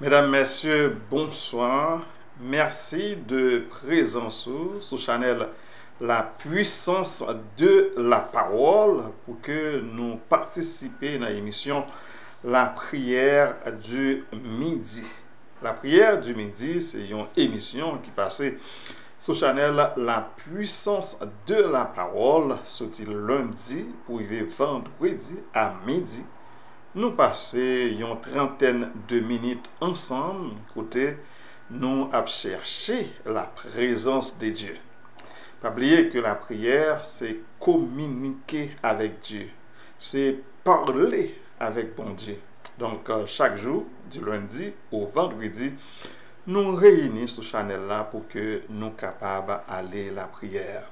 Mesdames, Messieurs, bonsoir. Merci de présence sur Chanel La puissance de la parole pour que nous participions à l'émission La prière du midi. La prière du midi, c'est une émission qui passait sur Chanel La puissance de la parole, sorti lundi pour arriver vendredi à midi. Nous passons une trentaine de minutes ensemble, côté nous avons cherché la présence de Dieu. Pas oublier que la prière, c'est communiquer avec Dieu, c'est parler avec bon Dieu. Donc, chaque jour, du lundi au vendredi, nous réunissons sur Chanel là pour que nous soyons capables d'aller à la prière.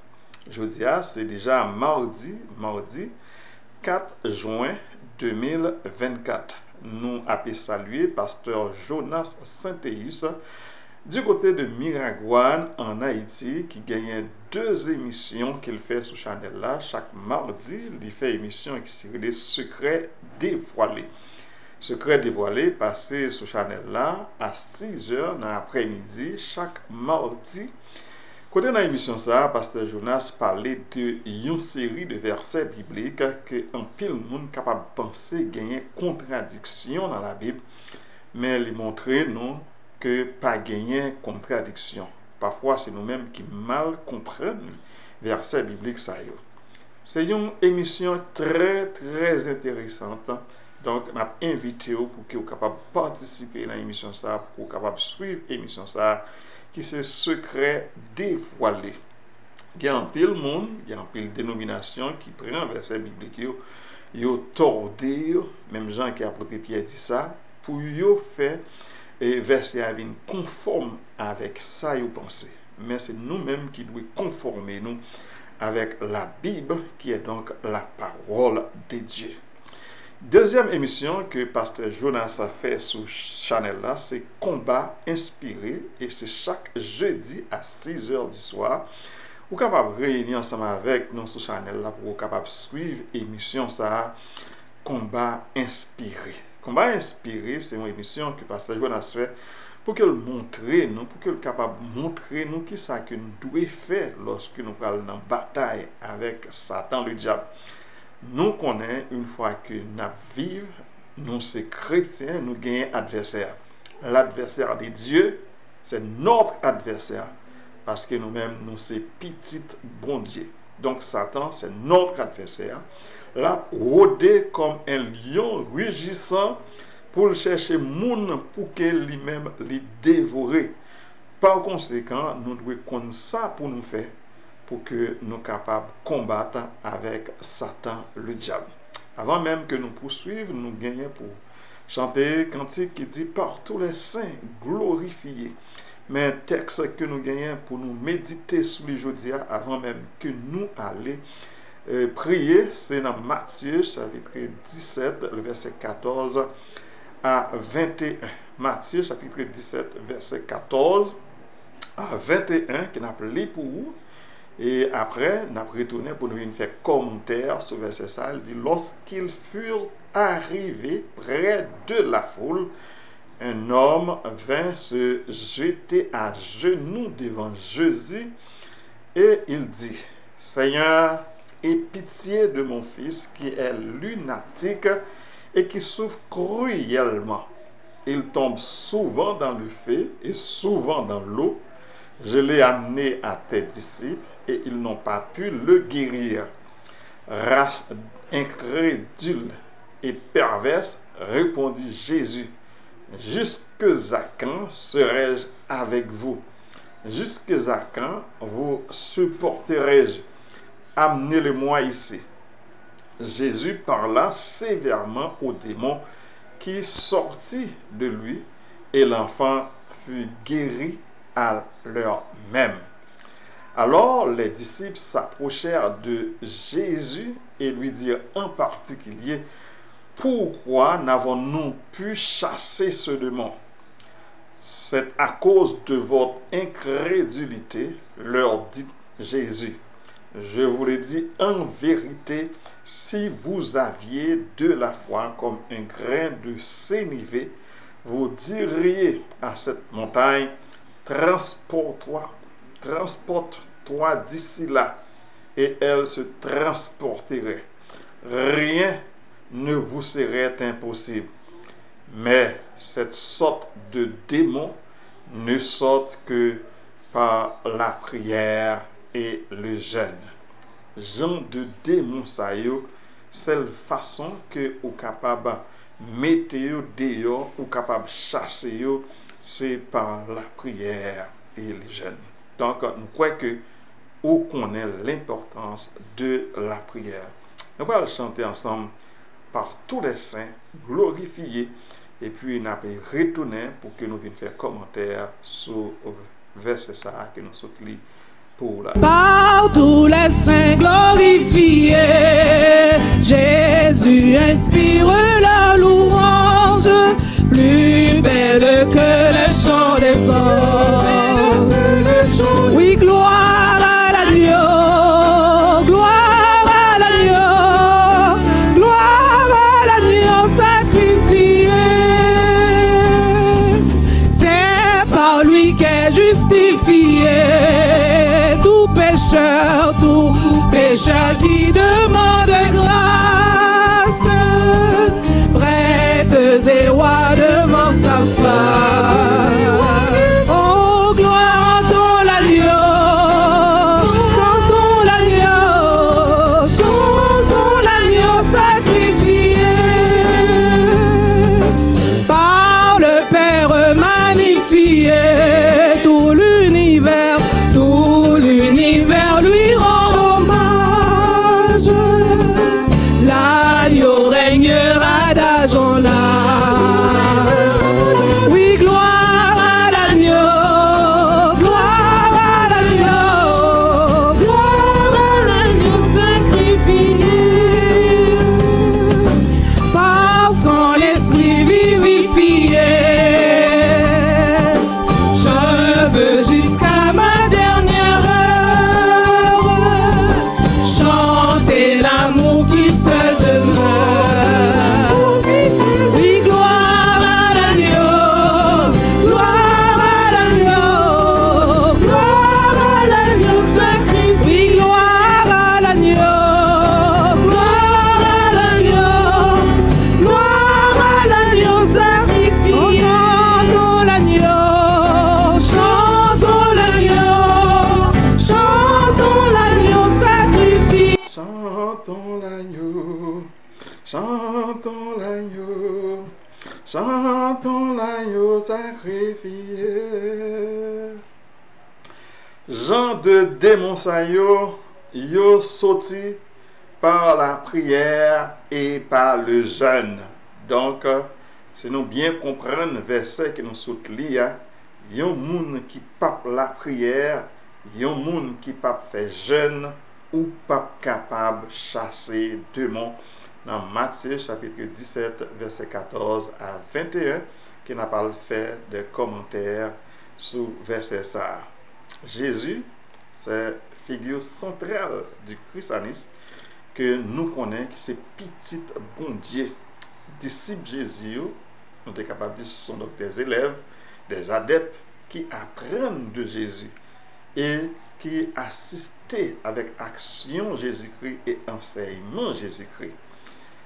Je dis, c'est déjà mardi 4 juin 2024. Nous avons salué pasteur Jonas Saint-Théus du côté de Miragouane en Haïti qui gagne 2 émissions qu'il fait sur Chanel là. Chaque mardi, il fait émission qui serait des secrets dévoilés. Secrets dévoilés passé sur Chanel là à 6h dans l'après-midi chaque mardi. Côté dans l'émission ça, pasteur Jonas parlait de une série de versets bibliques que un pile monde capable de penser gagner contradiction dans la Bible, mais il montrer non que pas gagner contradiction. Parfois c'est nous-mêmes qui mal comprenons versets bibliques ça yo. C'est une émission très intéressante. Donc, on a invité pour que vous capable de participer à l'émission ça, pour que vous capable de suivre l'émission ça, qui c'est secret dévoilé. Il y a un pile monde, il y a un pile dénomination qui prend verset biblique, yo tordé, même Jean qui a apôtre Pierre dit ça, pour yo faire verset à venir conforme avec ça yo pensez. Mais c'est nous-mêmes qui devons conformer nous avec la Bible qui est donc la parole de Dieu. Deuxième émission que pasteur Jonas a fait sur Chanel là, c'est Combat inspiré et c'est chaque jeudi à 6h du soir. Vous êtes capable de réunir ensemble avec nous sur Chanel là pour vous capable de suivre l'émission ça Combat inspiré. Combat inspiré, c'est une émission que pasteur Jonas fait pour qu'elle montre nous, pour qu'elle capable de montrer nous qui ça que nous devons faire lorsque nous parlons dans bataille avec Satan le diable. Nous connaissons une fois que nous vivons, nous sommes chrétiens, nous gagnons adversaire. L'adversaire de Dieu, c'est notre adversaire. Parce que nous-mêmes, nous sommes petits bon Dieu. Donc Satan, c'est notre adversaire. Là, rôder comme un lion rugissant pour chercher moun pour que lui-même les dévorer. Par conséquent, nous devons connaître ça pour nous faire. Pour que nous soyons capables de combattre avec Satan le diable. Avant même que nous poursuivions, nous gagnons pour chanter un cantique qui dit par tous les saints glorifiés. Mais un texte que nous gagnons pour nous méditer sur les jours avant même que nous allions prier, c'est dans Matthieu chapitre 17, le verset 14 à 21. Matthieu chapitre 17, verset 14 à 21, qui n'a pas lu pour vous. Et après, nous avons retourné pour nous faire commentaire sur verset ça. Il dit, lorsqu'ils furent arrivés près de la foule, un homme vint se jeter à genoux devant Jésus et il dit, Seigneur, aie pitié de mon fils qui est lunatique et qui souffre cruellement. Il tombe souvent dans le feu et souvent dans l'eau. Je l'ai amené à tes disciples et ils n'ont pas pu le guérir. Race incrédule et perverse, répondit Jésus. Jusque à quand serai-je avec vous? Jusque à quand vous supporterai-je? Amenez-le-moi ici. Jésus parla sévèrement au démon qui sortit de lui et l'enfant fut guéri à l'heure même. Alors les disciples s'approchèrent de Jésus et lui dirent en particulier, pourquoi n'avons-nous pu chasser ce démon? C'est à cause de votre incrédulité, leur dit Jésus. Je vous le dis en vérité, si vous aviez de la foi comme un grain de sénévé, vous diriez à cette montagne, transporte-toi d'ici là, et elle se transporterait. Rien ne vous serait impossible. Mais cette sorte de démon ne sort que par la prière et le jeûne. Genre de démon ça yo, c'est la façon que vous capable mettre dehors ou capable chasser yo, c'est par la prière et le jeûne. Donc nous croyons que vous connaissez l'importance de la prière. Nous allons chanter ensemble par tous les saints, glorifier, et puis nous allons retourner pour que nous venions faire commentaire sur verset ça que nous sommes lus pour la. Par tous les saints glorifiés, Jésus inspire la louange, plus belle que le chant des anges. Oui, gloire à l'agneau, gloire à l'agneau, gloire à l'agneau sacrifié. C'est par lui qu'est justifié tout pécheur qui demande grâce, prêtes et rois devant sa face. Oh, gloire, chantons l'agneau sacrifié. Par le Père magnifié, tout l'univers lui rend hommage. L'agneau régnera d'âge en âge. Oui, gloire à l'agneau, gloire à l'agneau, gloire à l'agneau sacrifié. Par son esprit vivifié, je veux jusqu'à ma dernière heure chanter l'amour qui se demeure. Oui, gloire à l'agneau, gloire à l'agneau, gloire à l'agneau sacrifié. Oui, gloire à l'agneau, gloire à l'agneau, gloire à l'agneau sacrifié. Oh, chantons l'agneau, chantons l'agneau, chantons l'agneau sacrifié. Chantons l'agneau, chantons l'agneau, chantons l'agneau sacrifié. Jean de démon sa yo sorti par la prière et par le jeûne. Donc, si nous bien comprendre verset que nous sommes li, yon moun qui pape la prière, yon moun qui pape fait jeûne ou pape capable chasser démon. Dans Matthieu chapitre 17 verset 14 à 21 qui n'a pas fait de commentaires sur verset ça. Jésus, c'est figure centrale du christianisme que nous connaissons, qui c'est petit bon Dieu. Disciples Jésus, nous sommes capables de dire ce sont donc des élèves, des adeptes qui apprennent de Jésus et qui assistent avec action Jésus-Christ et enseignement Jésus-Christ.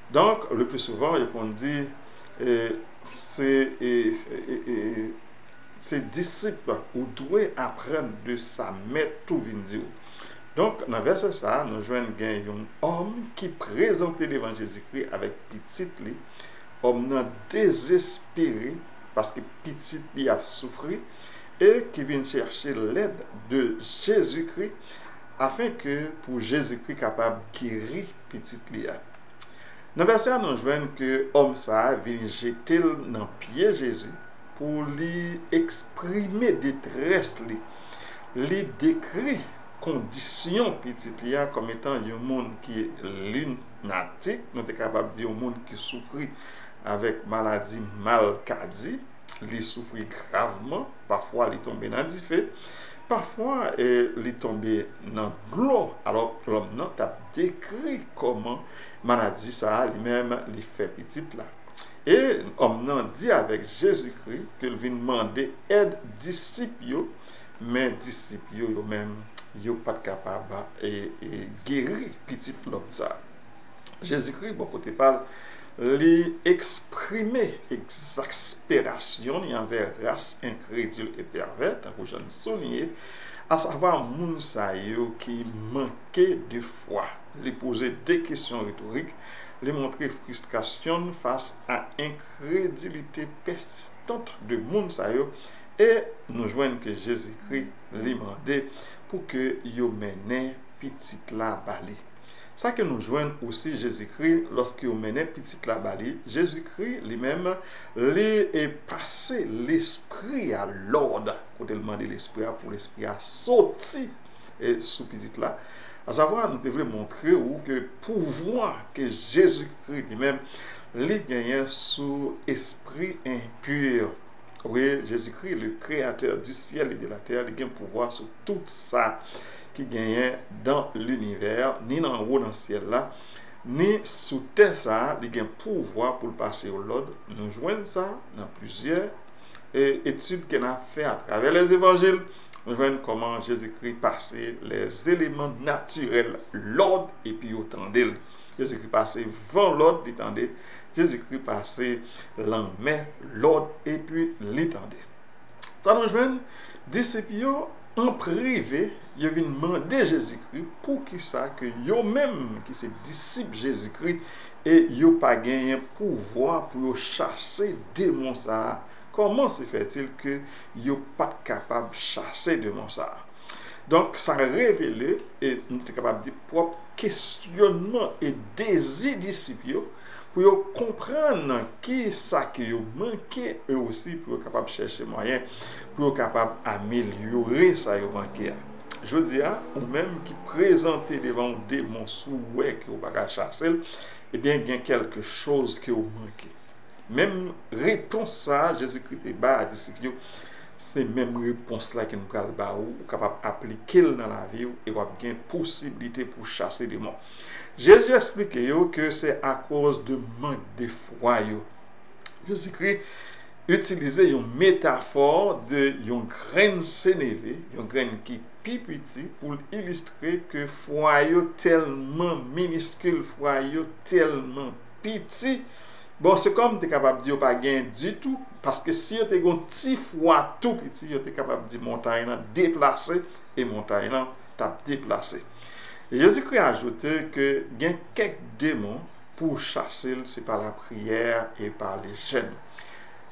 Donc, le plus souvent, on dit ces disciples ou doivent apprendre de sa maître tout vient. Donc, dans le verset ça, nous joignons un homme qui présentait devant Jésus-Christ avec petit li, homme non désespéré parce que petit li a souffert et qui vient chercher l'aide de Jésus-Christ afin que pour Jésus-Christ capable de guérir petit li. Dans le verset, nous voyons que l'homme ça vient jeter dans pied Jésus pour lui exprimer détresse, lui décrit condition petit lia comme étant un monde qui est lunatique, nous sommes capables de dire un monde qui souffre avec maladie malcadie, il souffre gravement, parfois il tombe dans du feu, parfois il tombe dans l'eau. Alors l'homme n'a décrit comment maladie ça lui-même lui fait petite là. Et l'homme dit avec Jésus-Christ qu'il vient demander aide disciples, mais disciples eux-mêmes, ils ne sont pas capables de guérir petit l'homme ça. Jésus-Christ, bon côté parle, lui exprimer exaspération envers race incrédule et pervers, tant que je ne souligne, à savoir moun sa yo qui manquait de foi, lui poser des questions rhétoriques, lui montrer frustration face à incrédulité persistante de moun sa yo, et nous joignent que Jésus-Christ lui demandait pour que yo mène petit la balé. Ça que nous joignons aussi Jésus-Christ lorsqu'il menait petit la balé, Jésus-Christ lui-même est passé l'esprit à l'ordre. Quand il demandait l'esprit pour l'esprit à sortir et sous petit là. À savoir, nous devons montrer que pouvoir que Jésus-Christ lui-même lui gagne sous esprit impur. Oui, Jésus-Christ, le créateur du ciel et de la terre, il a un pouvoir sur tout ça qui gagnait dans l'univers, ni dans le haut dans le ciel là, ni sous terre ça, il a un pouvoir pour le passer au l'ordre. Nous joignons ça dans plusieurs études qu'on a fait à travers les évangiles. Nous voyons comment Jésus-Christ passait les éléments naturels, l'ordre et puis autant d'elle. Jésus-Christ passait vent l'ordre, l'étendait. Jésus-Christ passait l'enmain, l'ordre et puis l'étendait. Ça nous joignent disciples en privé, ils viennent demander Jésus-Christ pour qui ça que yo même qui sont disciples Jésus-Christ et yo pas gagné pouvoir pour chasser démons ça. Comment se fait-il que yo pas capable de chasser démons ça? Donc ça révèle et nous sommes capables de propre questionnement et désir disciples pour comprendre qui ça que yo manqué eux aussi pour capable chercher moyen pour capable améliorer ça yo manqué. Je dis ou même qui présenter devant des monstres ouais que vous pas chasser, et bien il y a quelque chose que vous manquez. Même réponse ça Jésus-Christ est bas à disciples, c'est même réponse là que nous capable appliquer dans la vie et vous avez une possibilité pour chasser des démons. Jésus explique que c'est à cause de manque de foi. Jésus-Christ utilisait une métaphore de une graine sénévé, une graine qui est petit pour illustrer que foi tellement minuscule, foi tellement petit. Bon, c'est comme tu es capable de dire pas gain du tout, parce que si tu as un petit foi tout petit, tu es capable de dire montagne déplacer et montagne t'a déplacé. Et Jésus-Christ a ajouté que il y a quelques démons pour chasser, c'est par la prière et par les jeûnes.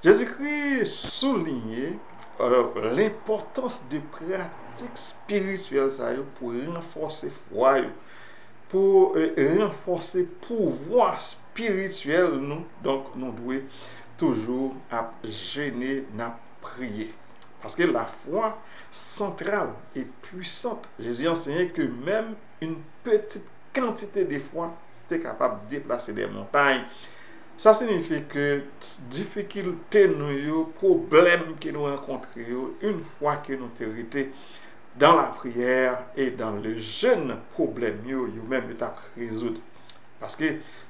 Jésus-Christ soulignait l'importance de pratiques spirituelles pour renforcer foi, pour renforcer pouvoir spirituel nous. Donc nous devons toujours jeûner, prier. Parce que la foi centrale et puissante, Jésus enseignait que même une petite quantité de foi est capable de déplacer des montagnes. Ça signifie que difficultés, nous, problèmes que nous rencontrons, une fois que nous hérité dans la prière et dans le jeûne, problème même est à résoudre. Parce que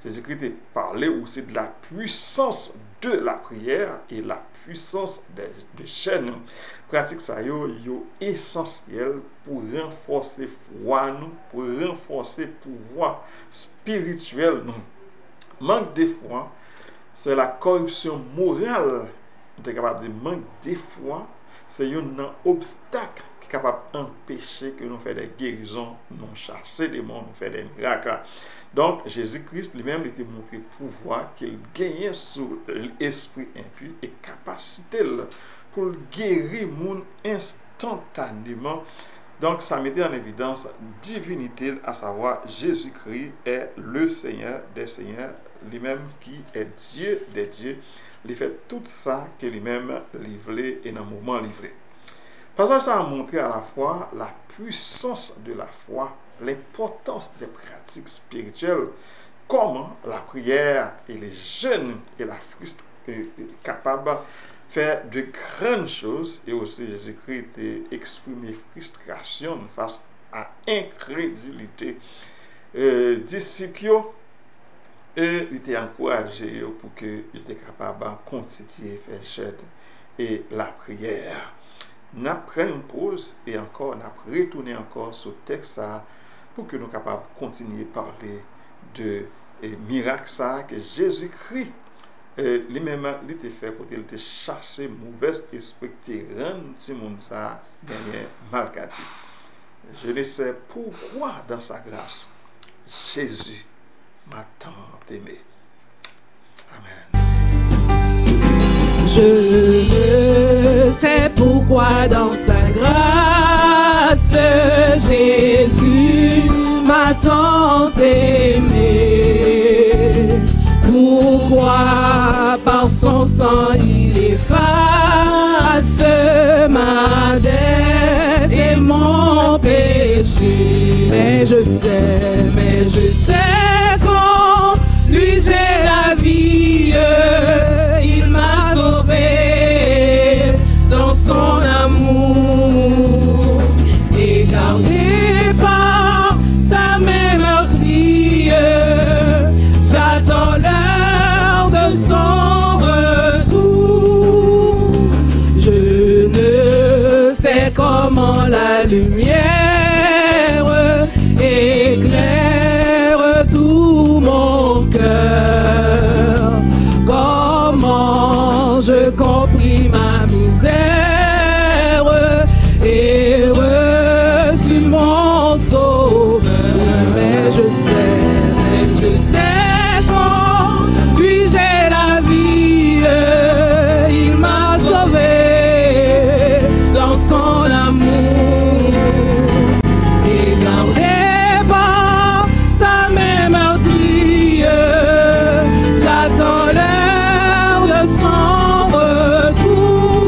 Jésus-Christ parlait aussi de la puissance de la prière et la puissance de jeûne. Pratique ça yo essentiel pour renforcer foi nous, pour renforcer pouvoir spirituel nous. Manque de foi, c'est la corruption morale. On est capable de dire manque de foi, c'est un obstacle qui est capable d'empêcher que nous fassions des guérisons, nous chasser des démons, nous fassions des miracles. Donc, Jésus-Christ lui-même lui a montré pouvoir qu'il gagnait sur l'esprit impur et capacité pour guérir le monde instantanément. Donc, ça mettait en évidence divinité, à savoir Jésus-Christ est le Seigneur des Seigneurs, lui-même qui est Dieu des dieux. Il fait tout ça que lui-même livré et dans le moment livré. Parce que ça a montré à la fois la puissance de la foi, l'importance des pratiques spirituelles, comment la prière et les jeûnes et la frustration est capable de faire de grandes choses. Et aussi Jésus-Christ a exprimé frustration face à incrédulité. Disciples et il était encouragé pour que il était capable de continuer à faire jeûne et la prière. Nous prenons une pause et encore, nous retournons encore sur le texte pour que nous soyons capables de continuer à parler de miracle que Jésus-Christ lui-même il était fait pour il était chassé mauvais esprit terrain si monde ça gagné malkati. Je ne sais pourquoi dans sa grâce Jésus m'a tant aimé. Amen. Je ne sais pourquoi dans sa grâce Jésus m'a tant aimé. Pourquoi par son sang il efface ma dette et mon péché. Mais je sais qu'en lui j'ai la vie. Il m'a sauvé dans son amour et gardé par sa main meurtrie. J'attends l'heure de son retour. Je ne sais comment la lumière éclaire tout mon cœur. Comment je compris ma misère et reçu mon sauveur. Mais je sais qu'en lui j'ai la vie. Il m'a sauvé dans son amour et gardé par sa main meurtrie. J'attends l'heure de son retour.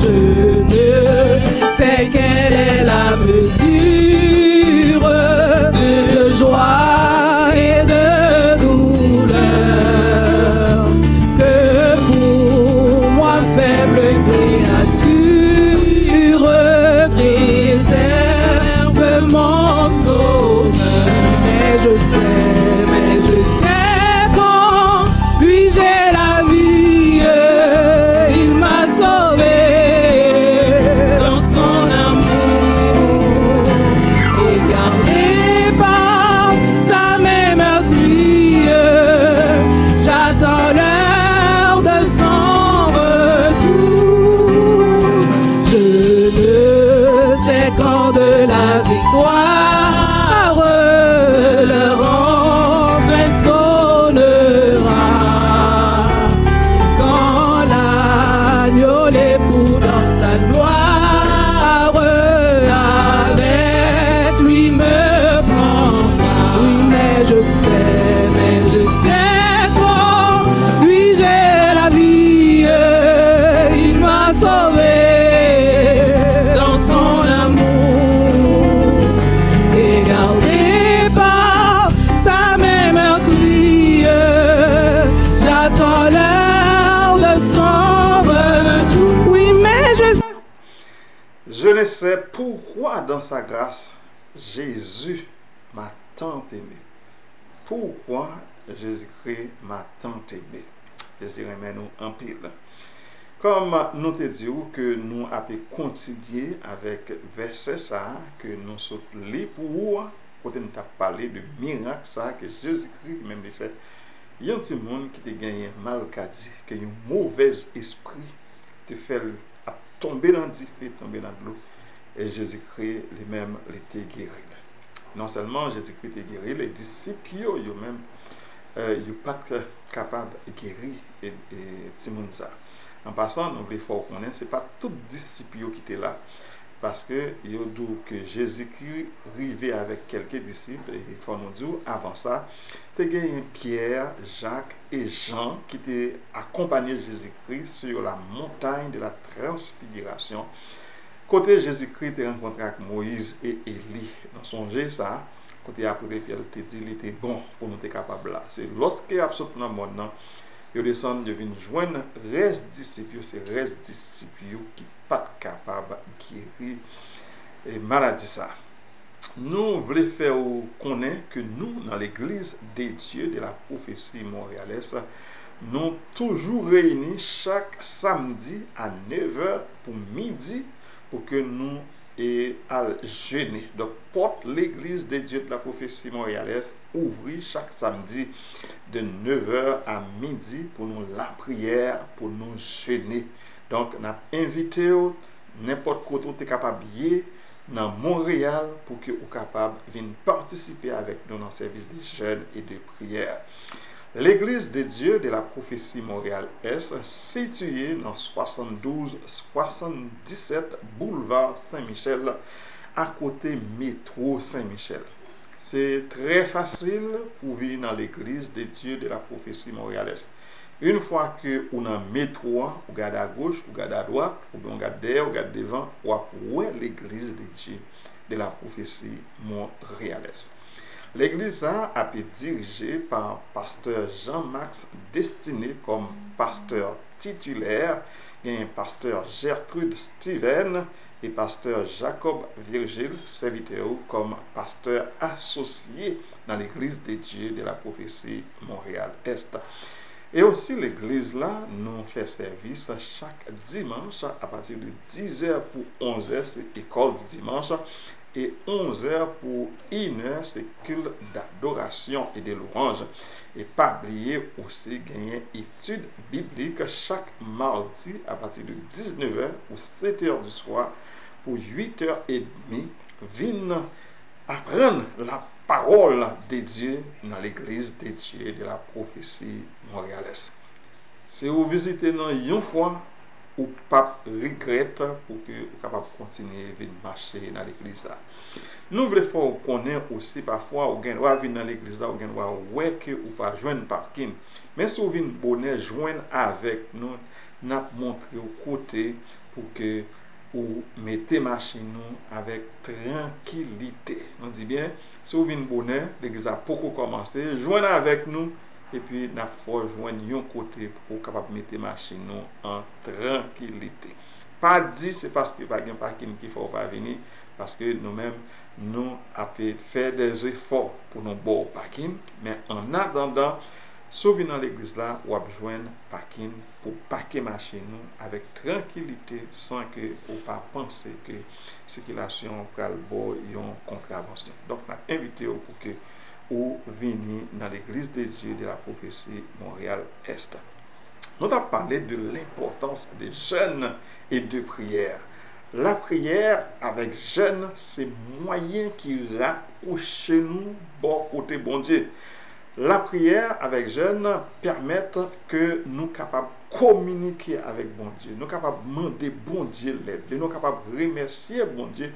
Je ne sais quelle est la mesure de joie et de douleur que pour moi faible créature réserve mon sauveur. Mais je sais qu'en lui j'ai la vie. Il m'a sauvé dans son amour et gardé par sa main meurtrie. J'attends l'heure de son retour. Je ne sais quand de la victoire leur enfin sonnera. Quand l'agneau l'époux dans sa gloire avec lui me prendra. Oui, mais je sais qu'en lui j'ai la vie. Il m'a sauvé dans son amour et gardé par sa main meurtrie. J'attends l'heure de son retour. Oui, mais Je ne sais pourquoi dans sa grâce Jésus m'a tant aimé. Pourquoi Jésus-Christ m'a tant aimé. Jésus remet nous en pile. Comme nous te disons que nous avons continué avec verset ça, que nous sommes lits pour côté nous avons parlé de miracle ça que Jésus-Christ même a fait. Il y a un petit monde qui te gagné malkadi, que un mauvais esprit te fait tomber dans le feu, tomber dans l'eau. Et Jésus-Christ lui-même l'était guéri. Non seulement Jésus-Christ était guéri, les disciples eux-mêmes ils sont pas capables de guérir et Simon ça. En passant, nous voulons faut connaître, ce n'est pas tous les disciples qui étaient là, parce que il dit que Jésus-Christ arrivait avec quelques disciples, et il faut nous dire, avant ça, il y a Pierre, Jacques et Jean qui étaient accompagnés de Jésus-Christ sur la montagne de la transfiguration. Côté Jésus-Christ était rencontré avec Moïse et Élie. Dans son jeu, ça, côté après Pierre te dit, il était bon pour nous être capables là. C'est lorsque absolument maintenant, ils descendent de venir joindre reste disciples, c'est reste disciples qui pas capable de guérir et maladie ça. nous voulons faire connaître que nous, dans l'église des dieux de la prophétie montréalaise, nous toujours réunis chaque samedi à 9h pour midi pour que nous et à jeûner. Donc, porte l'église des dieux de la prophétie montréalaise ouvrir chaque samedi de 9h à midi pour nous la prière, pour nous jeûner. Donc, nous avons invité n'importe quoi tu es capable de dans Montréal pour que vous capable de venir participer avec nous dans le service de jeûne et de prière. L'église des dieux de la prophétie Montréal-Est, située dans 72-77 boulevard Saint-Michel, à côté métro Saint-Michel. C'est très facile pour venir dans l'église des dieux de la prophétie Montréal-Est. Une fois que vous dans métro, vous regardez à gauche, vous regardez à droite, ou bien vous regardez derrière, vous regardez devant, vous voyez l'église des dieux de la prophétie Montréal-Est. L'église a été dirigée par pasteur Jean-Max Destiné comme pasteur titulaire, et pasteur Gertrude Steven et pasteur Jacob Virgile serviteur comme pasteur associé dans l'église des dieux de la prophétie Montréal-Est. Et aussi l'église là nous fait service chaque dimanche à partir de 10h pour 11h, c'est école du dimanche, et 11h pour 1h, c'est culte d'adoration et de louange. Et pas oublier aussi gagner études bibliques chaque mardi à partir de 19h ou 7h du soir pour 8h30. Viens apprendre la parole de Dieu dans l'église des dieux de la prophétie montréalaise. Si vous visitez dans une fois, ou pas regrette pour que vous capable continuer à marcher dans l'église. Nous voulons faire connaître aussi parfois ou venir dans l'église ou ouais que ou pas joindre parking. Mais si vous venez bonheur joindre avec nous, n'a montré au côté pour que vous mettez machine nous avec tranquillité. On dit bien, si vous venez bonheur, l'église a beaucoup commencé, joindre avec nous. Et puis, nous faut joindre un côté pour capable mettre machine en tranquillité. Pas dit c'est parce que pas de parking qu'il faut pas venir, parce que nous-mêmes nous avons fait des efforts pour nous bon parking, mais en attendant, si vous venez dans l'église là, vous avez joindre parking pour parquer machine avec tranquillité, sans que vous pas penser que circulation pour le bon une contravention. Donc, nous invité pour que ou venir dans l'église des dieux de la prophétie Montréal-Est. Nous avons parlé de l'importance des jeûnes et de prière. La prière avec jeûne, c'est moyen qui rapproche nous bon côté bon Dieu. La prière avec jeûne permet que nous capables communiquer avec bon Dieu, nous capables demander bon Dieu l'aide, nous capables remercier bon Dieu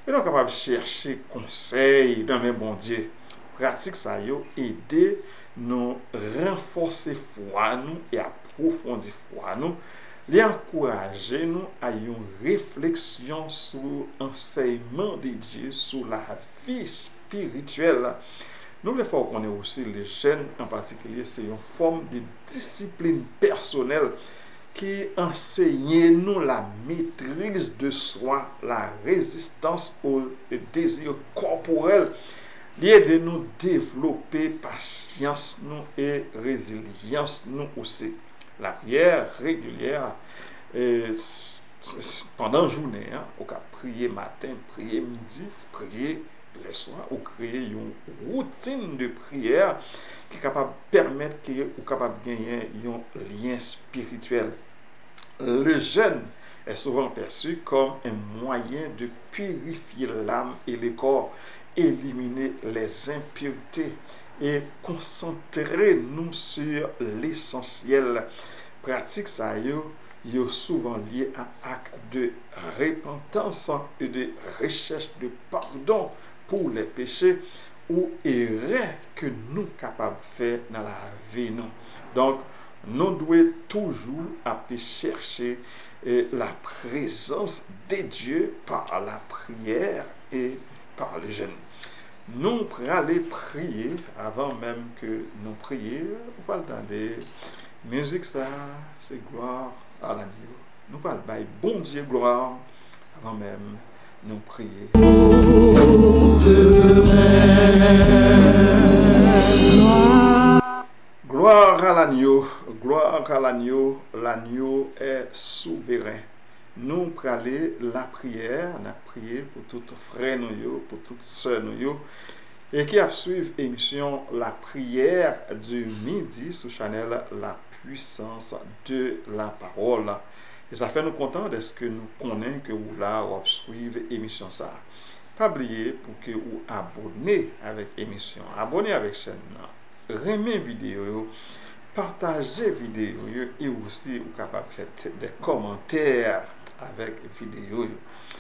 et nous capables chercher conseil dans mes bon Dieu. Pratique ça yo aider nous renforcer foi nous et approfondir foi nous, les encourager nous à une réflexion sur l'enseignement de Dieu, sur la vie spirituelle. Nous voulons faire qu'on ait aussi les jeunes en particulier, c'est une forme de discipline personnelle qui enseigne nous la maîtrise de soi, la résistance aux désirs corporels, de nous développer patience nous et résilience nous aussi. La prière régulière pendant la journée, on peut prier matin, prier midi, prier le soir, ou créer une routine de prière qui est capable de permettre que vous capable de gagner un lien spirituel. Le jeûne est souvent perçu comme un moyen de purifier l'âme et le corps, éliminer les impuretés et concentrer nous sur l'essentiel. Pratique ça yo souvent lié à acte de repentance et de recherche de pardon pour les péchés ou erreurs que nous capables de faire dans la vie non. Donc nous devons toujours chercher la présence de Dieu par la prière et par le jeûne. Nous pourrons aller prier avant même que nous prions. Nous parlons de musique, ça, c'est gloire à l'agneau. Nous parlons de bon Dieu gloire avant même nous prier. Gloire à l'agneau, gloire à l'agneau, l'agneau est souverain. Nous prenons la prière, on a prié pour tous frères nous, pour toutes sœurs nous, et qui a suivi l'émission La prière du midi sur Chanel La puissance de la parole. Et ça fait nous contents de ce que nous connaissons que vous là suivre l'émission ça. Pas oublier pour que vous abonnez avec l'émission, abonnez avec chaîne, remet vidéo, partagez vidéo et aussi vous capable de faire des commentaires avec vidéo.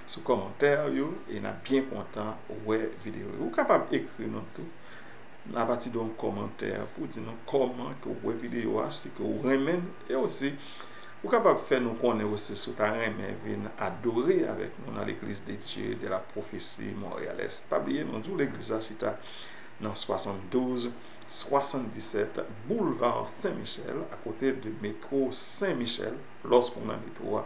Sous commentaire et n'a bien content ouais vidéo. Vous capable d'écrire nous tout à partir d'un commentaire pour dire nous comment que ouais vidéo c'est que vous remet et aussi vous capable faire nous connaître aussi sur ta remet venir adorer avec nous dans l'église de Dieu de la prophétie montréalaise. Pas oublier nous dit l'église Achita dans 72 77 boulevard Saint-Michel à côté de métro Saint-Michel lorsqu'on a métro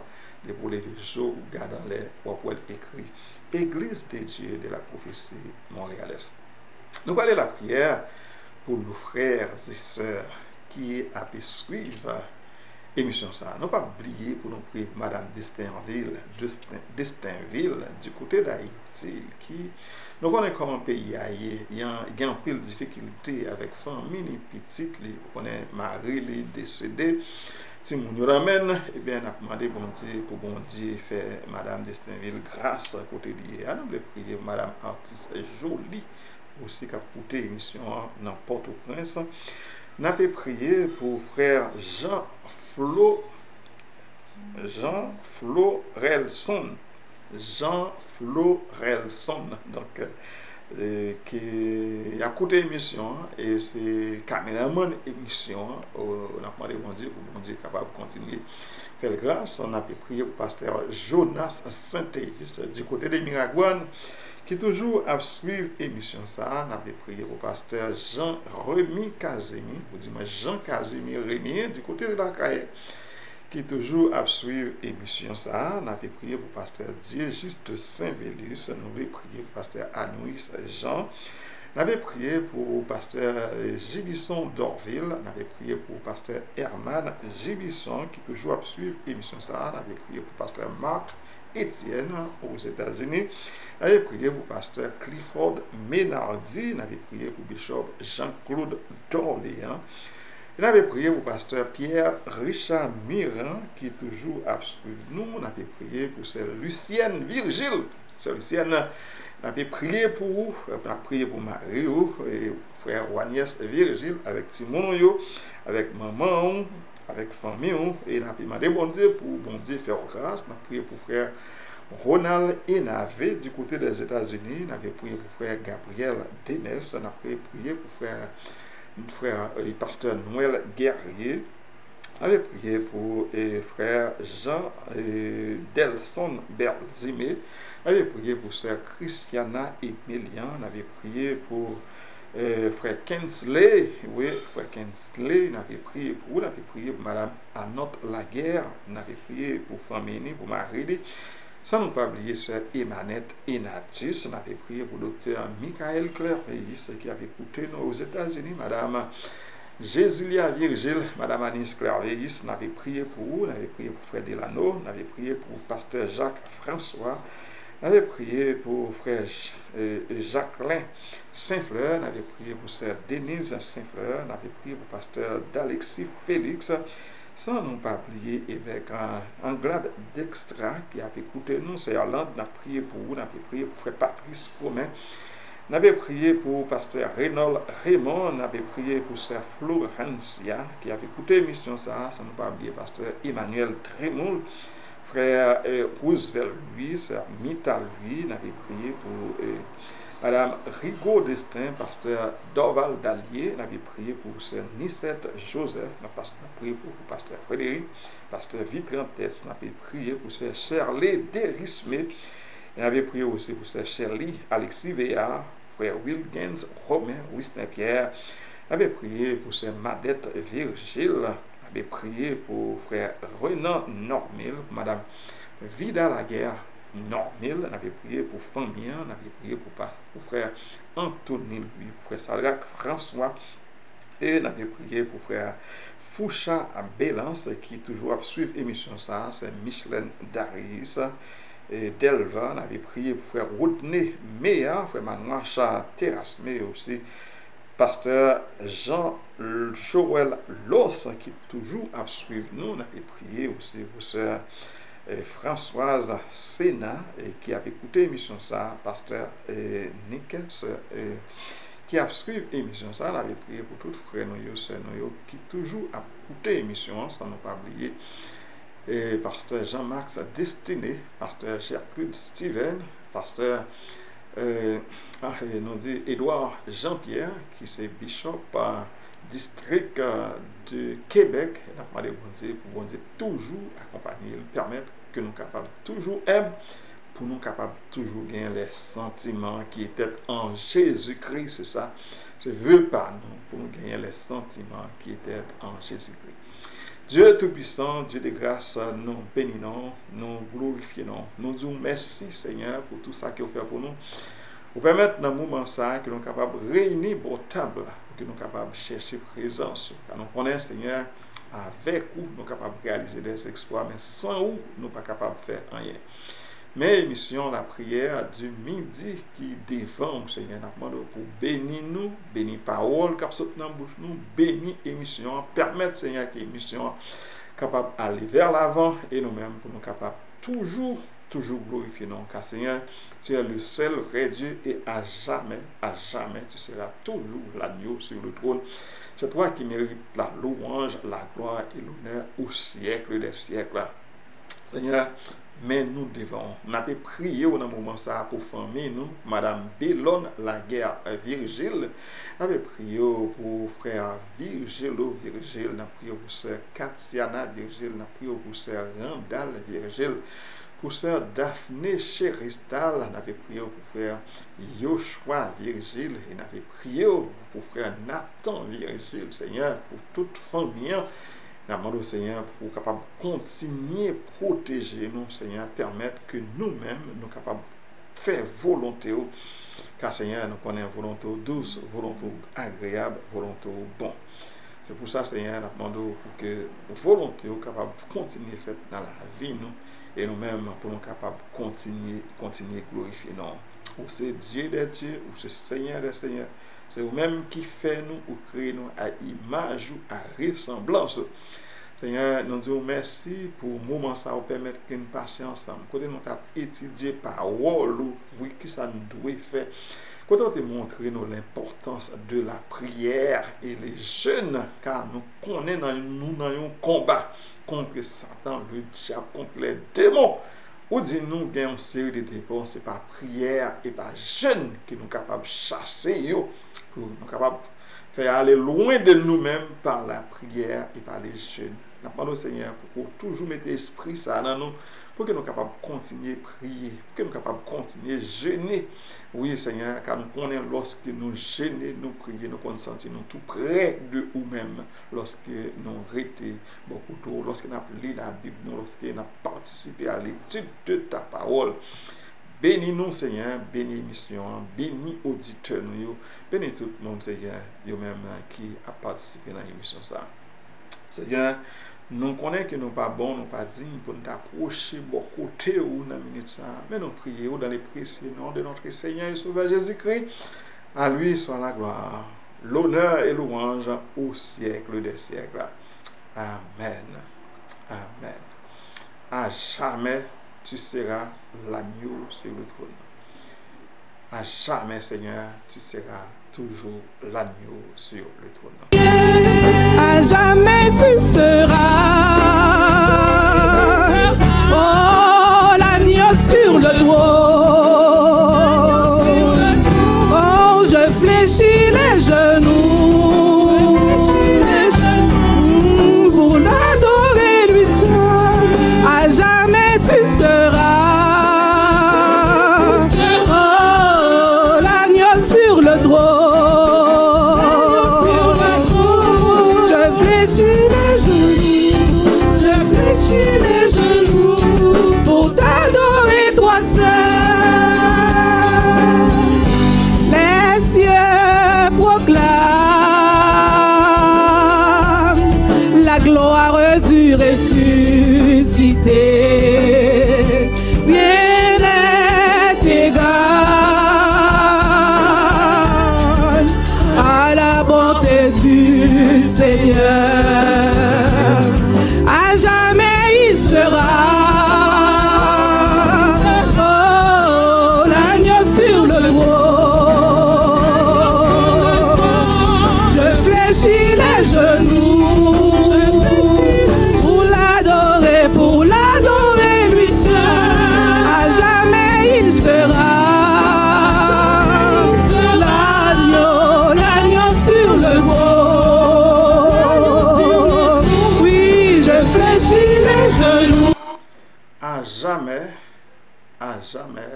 de pour les jour garde dans l'air pour être écrit Église de Dieu de la prophétie montréalaise. Nous parlons de la prière pour nos frères et sœurs qui a suivre l'émission ça. Nous pas oublier pour nous prier pour Madame Destinville du côté d'Haïti qui nous connaissons comme un pays il y a un peu de difficulté avec famille petite, on est mari décédé. Si nous ramène, eh bien, on a demandé bon Dieu pour bon Dieu faire Madame Destinville grâce à côté d'hier. Nous voulons prier Madame Artiste Jolie aussi qui a coûté l'émission dans Port-au-Prince. Nous avons prié pour frère Jean Florelson. Donc, qui a coûté l'émission et c'est caméraman émission. On a demandé bon Dieu pour bon Dieu capable de continuer faire grâce. On a prié pour pasteur Jonas Saint-Juste du côté de Miragouane qui toujours a suivi l'émission ça. On a prié pour pasteur Jean-Rémy Casimir, ou dis-moi Jean-Casimir Rémy du côté de la Caille qui toujours a suivi l'émission ça. On a prié pour pasteur Dieu-Juste Saint-Vélus. Nous avons prié pour pasteur Anouis Jean. On avait prié pour pasteur Gibisson d'Orville. On avait prié pour pasteur Herman Gibisson qui toujours a suivi l'émission ça. On avait prié pour pasteur Marc Etienne aux États-Unis. On avait prié pour pasteur Clifford Ménardi. On avait prié pour bishop Jean-Claude d'Orléans. On avait prié pour pasteur Pierre Richard Miran qui toujours a suivi nous. On avait prié pour sœur Lucienne Virgile. Sœur Lucienne, on avait prié pour Mario et frère Agnès Virgile avec Timon, avec maman, avec famille. Et on a demandé bon Dieu pour bon Dieu faire grâce. On a prié pour frère Ronald Enavé du côté des États-Unis. On avait prié pour frère Gabriel Denes. On a prié pour frère pasteur Noël Guerrier. Avait prié pour frère Jean Delson Berzimé. Avait prié pour sœur Christiana Emilian. On avait prié pour frère Kensley. Oui, frère Kensley. On avait prié pour madame Anotte Laguerre. On avait prié pour famille, pour Marie. Sans ne pas oublier sœur Emanette Enatus. On avait prié pour docteur Michael Clairveis qui avait écouté nous aux États-Unis. Madame Jésulia Virgile, madame Anis Clairveis. On avait prié pour vous. On avait prié pour frère Delano. On avait prié pour pasteur Jacques François. On avait prié pour frère Jacqueline Saint-Fleur. On avait prié pour sœur Denise Saint-Fleur. On avait prié pour pasteur d'Alexis Félix. Sans ne pas oublier évêque Anglade d'Extra qui a écouté nous, c'est Irlande, on a prié pour vous, on a prié pour frère Patrice Romain, on avait prié pour pasteur Reynold Raymond, on avait prié pour sœur Florencia qui a écouté l'émission ça, sans ne pas oublier pasteur Emmanuel Trémoul, frère Roosevelt lui, sœur Mita lui, on avait prié pour madame Rigaud Destin, pasteur Dorval Dallier, on avait prié pour sœur Nicette Joseph, on a prié pour pasteur Frédéric, pasteur Vitrantes, on avait prié pour sœur Shirley Derismé, on avait prié aussi pour sœur Shirley Alexis Véard, frère Wilkins Romain, Wisner Pierre, on avait prié pour sœur Madette Virgile, on avait prié pour frère Renan Normil, madame Vida Laguerre, Normil, on avait prié pour famille, on avait prié pour frère Anthony, lui, pour frère Sadrach François, et on avait prié pour frère Foucha à Bélance, qui toujours a suivre l'émission ça, c'est Michelin Darius. Et Delva, on avait prié pour frère Rodney Meya, frère Manouacha Terrasse, mais aussi pasteur Jean-Joël Loss, qui toujours a suivre nous. On avait prié aussi pour sœur Françoise Sénat, qui a écouté l'émission ça, pasteur Nick, qui a suivi l'émission ça. On avait prié pour tous frères nous, sœurs nous, qui toujours a écouté l'émission, sans ne pas oublier. Et pasteur Jean-Max Destiné, pasteur Gertrude Steven, pasteur nous dit Édouard Jean-Pierre, qui est bishop district de Québec. Nous avons demandé pour bon Dieu toujours accompagner, permettre que nous capables toujours aimer, pour nous capables toujours gagner les sentiments qui étaient en Jésus-Christ, c'est ça. Je veux pas nous pour nous gagner les sentiments qui étaient en Jésus-Christ. Dieu Tout-Puissant, Dieu de grâce, nous bénissons, nous glorifions, nous disons merci Seigneur pour tout ça que vous faites pour nous. Vous permettez dans le moment ça que nous sommes capables de réunir vos tables, que nous sommes capables de chercher présence. Car nous connaissons Seigneur, avec vous, nous sommes capables de réaliser des exploits, mais sans vous, nous ne sommes pas capables de faire rien. Mais émission, la prière du midi qui défend, Seigneur, nous demandons pour bénir nous, bénir parole, cap saute dans bouche nous, bénir émission, permettre Seigneur que l'émission capable d'aller vers l'avant et nous-mêmes pour nous capables toujours glorifier nous. Car Seigneur, tu es le seul vrai Dieu et à jamais, tu seras toujours l'agneau sur le trône. C'est toi qui mérites la louange, la gloire et l'honneur au siècle des siècles. Seigneur, mais nous devons, on a prié au moment ça pour famille nous, Madame Bellone Laguerre Virgile, on a prié pour frère Virgile, on a prié pour sœur Katiana Virgile, on a prié pour sœur Randall Virgile, pour sœur Daphné Cheristal, on a prié pour frère Yoshua Virgile, on a prié pour frère Nathan Virgile, Seigneur, pour toute famille. Nous demandons au Seigneur pour capable continuer à protéger nous, Seigneur, permettre que nous-mêmes nous capables de faire volonté. Car Seigneur, nous connaissons volonté douce, volonté agréable, volonté bon. C'est pour ça, Seigneur, nous demandons pour que volonté capable de continuer à faire dans la vie, nous, et nous-mêmes pour nous capables de continuer à glorifier nous. Ou c'est Dieu des dieux, ou c'est Seigneur des seigneurs. C'est vous-même qui fait nous ou créer nous à image ou à ressemblance. Seigneur, nous disons merci pour le moment ça nous permettre que nous passions ensemble. Quand nous avons étudié parole, oui, qui ça nous doit faire. Quand on a montré nous l'importance de la prière et les jeunes, car nous connaissons nous dans un combat contre Satan, le diable, contre les démons. Ou dit nous gagnons une série de dépenses, c'est par prière et par jeûne que nous sommes capables de chasser, pour nous capables de faire aller loin de nous-mêmes par la prière et par les jeûnes. Nous demandons au Seigneur pour toujours mettre l'esprit ça dans nous, pour que nous soyons capables de continuer à prier, pour que nous soyons capables de continuer à jeûner. Oui, Seigneur, car nous connaissons lorsque nous jeûnons, nous prions, nous consentons nous tout près de nous-mêmes, lorsque nous restons beaucoup d'eau, lorsque nous avons lu la Bible, lorsque nous avons participé à l'étude de ta parole. Bénis-nous, Seigneur, bénis l'émission, bénis auditeurs, bénis tout le monde, Seigneur, eux-mêmes qui a participé dans l'émission. Seigneur, nous connaissons que nous ne sommes pas bons, nous ne sommes pas dignes pour nous approcher beaucoup côté ou dans la minute, mais nous prions dans les précieux noms de notre Seigneur et Sauveur Jésus-Christ. À lui soit la gloire, l'honneur et louange au siècle des siècles. Amen. Amen. À jamais, tu seras l'agneau sur le trône. À jamais, Seigneur, tu seras toujours l'agneau sur le trône. À jamais tu seras, oh, l'agneau sur le trône. Oh, je fléchis les genoux pour l'adorer lui seul. À jamais tu seras, oh, l'agneau sur le trône. Sur les genoux. hésiter. Rien n'est égal à la bonté du Seigneur. À jamais il sera. Oh, l'agneau sur le trône. Je fléchis les genoux pour l'adorer lui seul. À jamais il sera. L'agneau sur le trône. Oui, je fléchis les genoux. À jamais,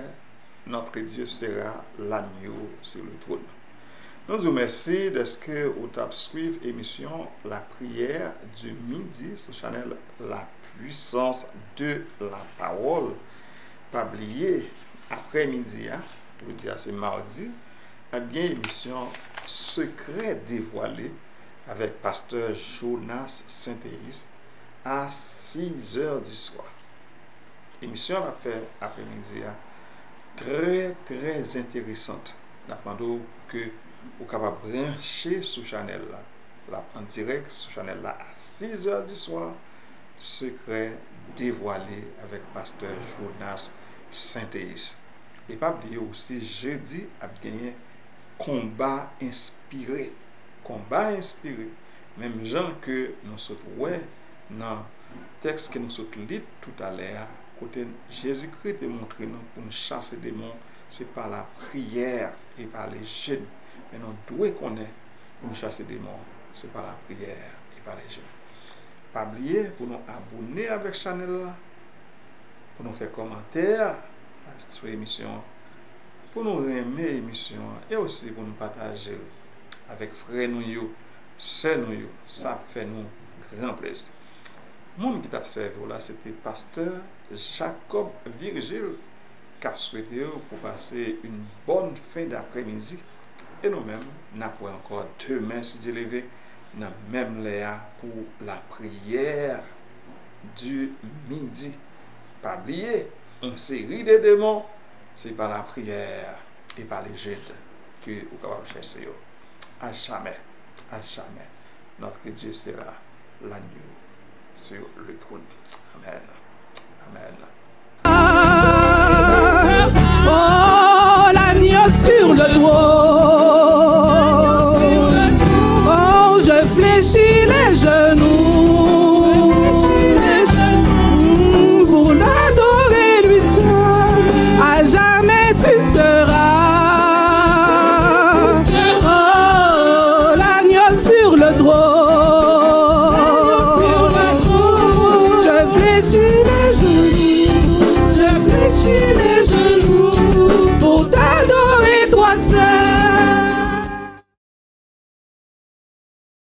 notre Dieu sera l'agneau sur le trône. Nous vous remercions de ce que vous avez suivi l'émission La prière du midi sur Chanel La puissance de la parole. Pas oublier, après-midi, vous dire c'est mardi, bien émission Secret dévoilé avec pasteur Jonas Saint-Théus à 6h du soir. Émission a fait après-midi très intéressante. Nous demandons que vous capable brancher sur Chanel là, en direct sur Chanel là à 6h du soir. Secret dévoilé avec pasteur Jonas Saint-Théus. Et pas oublier aussi jeudi a gagné combat inspiré. Combat inspiré. Même gens que nous sommes ouais dans texte que nous sommes lu tout à l'heure. Côté Jésus-Christ est montré nous pour nous chasser des démons, c'est par la prière et par les jeûnes. Mais nous devons connaître pour nous chasser des démons, c'est par la prière et par les jeûnes. Pas oublier pour nous abonner avec Chanel là, pour nous faire commentaire sur l'émission, pour nous aimer l'émission et aussi pour nous partager avec frères nous, sœurs nous, ça fait nous grand plaisir. Mon qui t'a observé là, c'était pasteur Jacob Virgile qui a souhaité pour passer une bonne fin d'après-midi. Et nous-mêmes, nous avons encore demain, si Dieu levé, nous même là pour la prière du midi. Pas oublier, une série de démons, c'est par la prière et par les jeûnes que vous pouvez chercher. À jamais, notre Dieu sera l'agneau sur le trône. Amen. Amen.